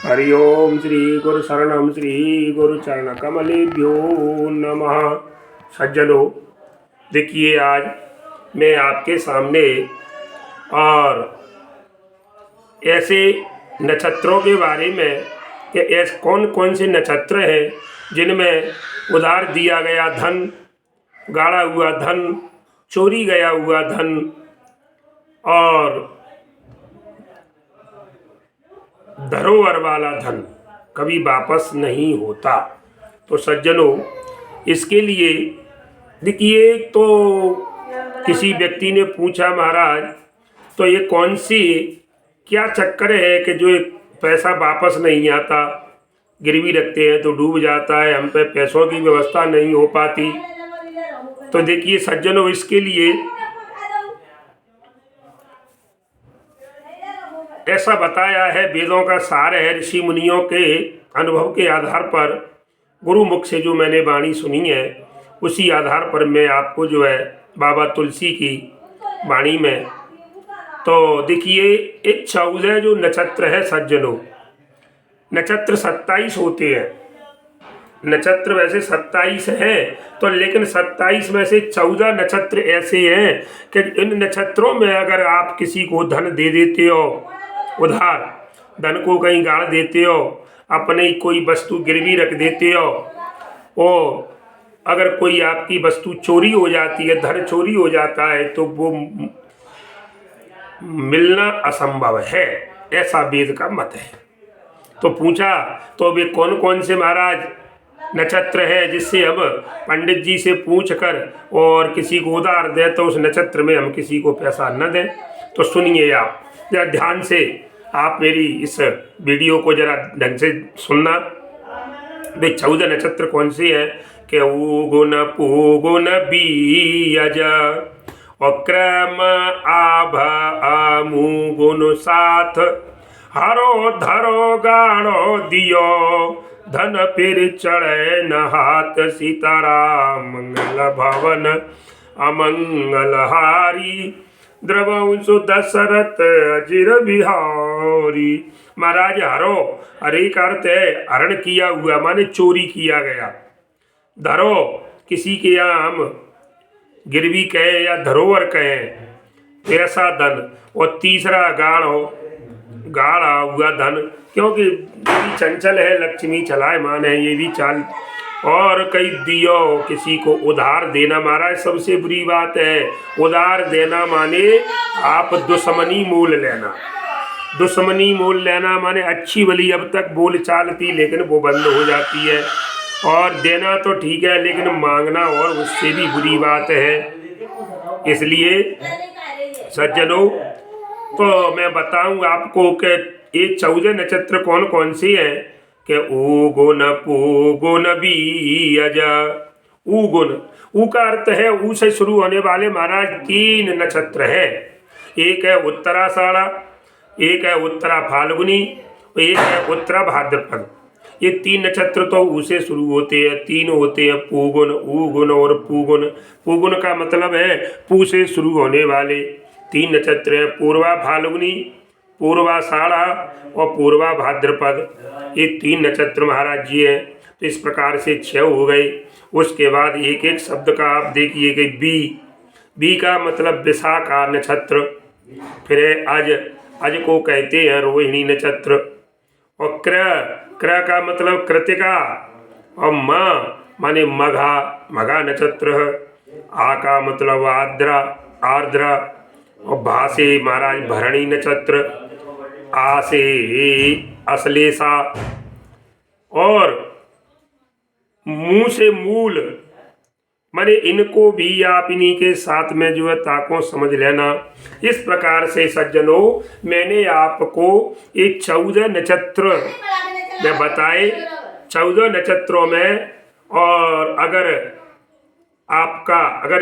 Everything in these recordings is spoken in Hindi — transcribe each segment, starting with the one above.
हरि ओम श्री गुरु शरणम श्री गुरु चरण कमलेभ्यो नमः। सज्जनों, देखिए आज मैं आपके सामने और ऐसे नक्षत्रों के बारे में कि ऐसे कौन कौन से नक्षत्र हैं जिनमें उधार दिया गया धन, गाड़ा हुआ धन, चोरी गया हुआ धन और धरोहर वाला धन कभी वापस नहीं होता। तो सज्जनों, इसके लिए देखिए, तो किसी व्यक्ति ने पूछा, महाराज तो ये कौन सी क्या चक्कर है कि जो पैसा वापस नहीं आता, गिरवी रखते हैं तो डूब जाता है, हम पे पैसों की व्यवस्था नहीं हो पाती। तो देखिए सज्जनों, इसके लिए ऐसा बताया है, वेदों का सार है, ऋषि मुनियों के अनुभव के आधार पर, गुरु मुख से जो मैंने वाणी सुनी है उसी आधार पर मैं आपको जो है बाबा तुलसी की वाणी में, तो देखिए एक 14 जो नक्षत्र है सज्जनों, नक्षत्र 27 होते हैं। नक्षत्र वैसे 27 हैं, तो लेकिन 27 में से 14 नक्षत्र ऐसे हैं कि इन नक्षत्रों में अगर आप किसी को धन दे देते हो, उधार धन को कहीं गाड़ देते हो, अपने कोई वस्तु गिरवी रख देते हो, और अगर कोई आपकी वस्तु चोरी हो जाती है, धन चोरी हो जाता है, तो वो मिलना असंभव है, ऐसा वेद का मत है। तो पूछा तो वे कौन कौन से महाराज नक्षत्र है जिससे हम पंडित जी से पूछ कर और किसी को उधार दे तो उस नक्षत्र में हम किसी को पैसा न दें। तो सुनिए, आप जरा ध्यान से आप मेरी इस वीडियो को जरा ढंग से सुनना। वे 14 नक्षत्र कौन से हैं कि उगुन पूगुन बीज अक्रम आभ आमुगुन साथ हरो धरो गाड़ो दियो धन फिर चढ़े न हाथ सीताराम मंगल भवन अमंगलहारी द्रवंशु दशरथ अजिर बिहारी। महाराज हरो, हरे का अर्थ है हरण किया हुआ, माने चोरी किया गया। धरो किसी के यहाँ हम गिरवी कहे या धरोहर कहे, ऐसा धन। और तीसरा गाढ़ा हुआ धन, क्योंकि देवी चंचल है, लक्ष्मी चलायमान है, ये भी चाल। और कई दियो किसी को उधार देना, महाराज सबसे बुरी बात है उधार देना, माने आप दुश्मनी मोल लेना। दुश्मनी मोल लेना माने अच्छी भली अब तक बोल चाल थी लेकिन वो बंद हो जाती है, और देना तो ठीक है लेकिन मांगना और उससे भी बुरी बात है। इसलिए सज्जनों, तो मैं बताऊं आपको कि ये 14 नक्षत्र कौन कौन से हैं कि उगुन पूगुन बीज। उगुन, ऊ का अर्थ है ऊ से शुरू होने वाले महाराज 3 नक्षत्र हैं। एक है उत्तराषाढ़ा, एक है उत्तरा फाल्गुनी, एक है उत्तरा भाद्रपद। ये 3 नक्षत्र तो ऊ से शुरू होते हैं। 3 होते हैं पूगुन, उगुन और पूगुन। पूगुन का मतलब है पू से शुरू होने वाले 3 नक्षत्र हैं, पूर्वा फाल्गुनी, पूर्वाषाढ़ा और पूर्वा भाद्रपद। ये 3 नक्षत्र महाराज जी हैं। तो इस प्रकार से 6 हो गए। उसके बाद एक एक शब्द का आप देखिए कि बी का मतलब विशाखा नक्षत्र, फिर अज को कहते हैं रोहिणी नक्षत्र, और क्र का मतलब कृतिका, और माने मघा नक्षत्र है। आ का मतलब आर्द्रा, और भा से महाराज भरणी नक्षत्र, आ से अश्लेषा, और मुंह से मूल, माने इनको भी आप इन्हीं के साथ में जो है ताकों समझ लेना। इस प्रकार से सज्जनों, मैंने आपको ये 14 नक्षत्र में बताए। 14 नक्षत्रों में, और अगर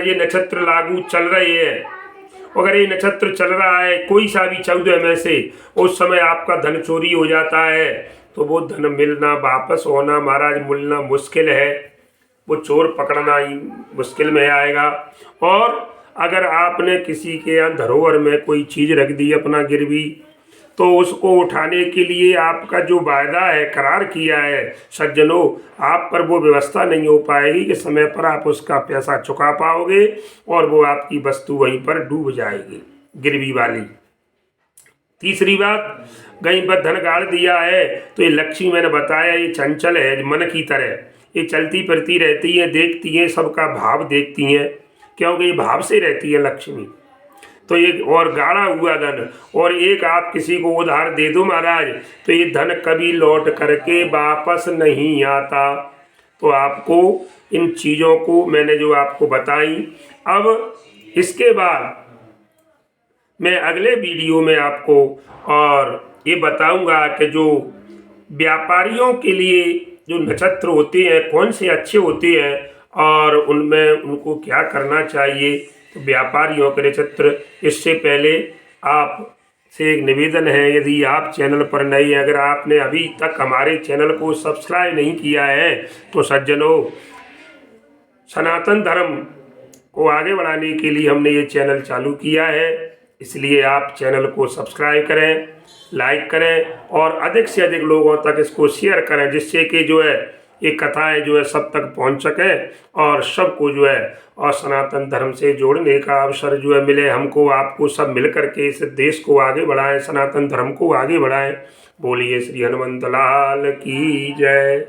ये नक्षत्र लागू चल रहे हैं, अगर ये नक्षत्र चल रहा है कोई सा भी 14 में से, उस समय आपका धन चोरी हो जाता है तो वो धन मिलना, वापस होना महाराज मिलना मुश्किल है, वो चोर पकड़ना ही मुश्किल में आएगा। और अगर आपने किसी के यहाँ धरोहर में कोई चीज़ रख दी अपना गिरवी, तो उसको उठाने के लिए आपका जो वायदा है, करार किया है सज्जनों, आप पर वो व्यवस्था नहीं हो पाएगी कि समय पर आप उसका पैसा चुका पाओगे, और वो आपकी वस्तु वहीं पर डूब जाएगी, गिरवी वाली। तीसरी बात, कहीं पर धन गाड़ दिया है तो ये लक्ष्मी, मैंने बताया ये चंचल है मन की तरह, ये चलती फिरती रहती है, देखती हैं सबका भाव देखती हैं, क्योंकि ये भाव से रहती है लक्ष्मी। तो ये और गाड़ा हुआ धन, और एक आप किसी को उधार दे दो महाराज, तो ये धन कभी लौट करके वापस नहीं आता। तो आपको इन चीज़ों को मैंने जो आपको बताई, अब इसके बाद मैं अगले वीडियो में आपको और ये बताऊंगा कि जो व्यापारियों के लिए जो नक्षत्र होते हैं कौन से अच्छे होते हैं और उनमें उनको क्या करना चाहिए। तो व्यापारियों के नक्षत्र, इससे पहले आप से एक निवेदन है, यदि आप चैनल पर नए हैं, अगर आपने अभी तक हमारे चैनल को सब्सक्राइब नहीं किया है तो सज्जनों, सनातन धर्म को आगे बढ़ाने के लिए हमने ये चैनल चालू किया है, इसलिए आप चैनल को सब्सक्राइब करें, लाइक करें और अधिक से अधिक लोगों तक इसको शेयर करें, जिससे कि जो है ये कथाएं जो है सब तक पहुंच सकें और सबको जो है और सनातन धर्म से जोड़ने का अवसर जो है मिले हमको, आपको, सब मिल करके इस देश को आगे बढ़ाएं, सनातन धर्म को आगे बढ़ाएं। बोलिए श्री हनुमंत लाल की जय।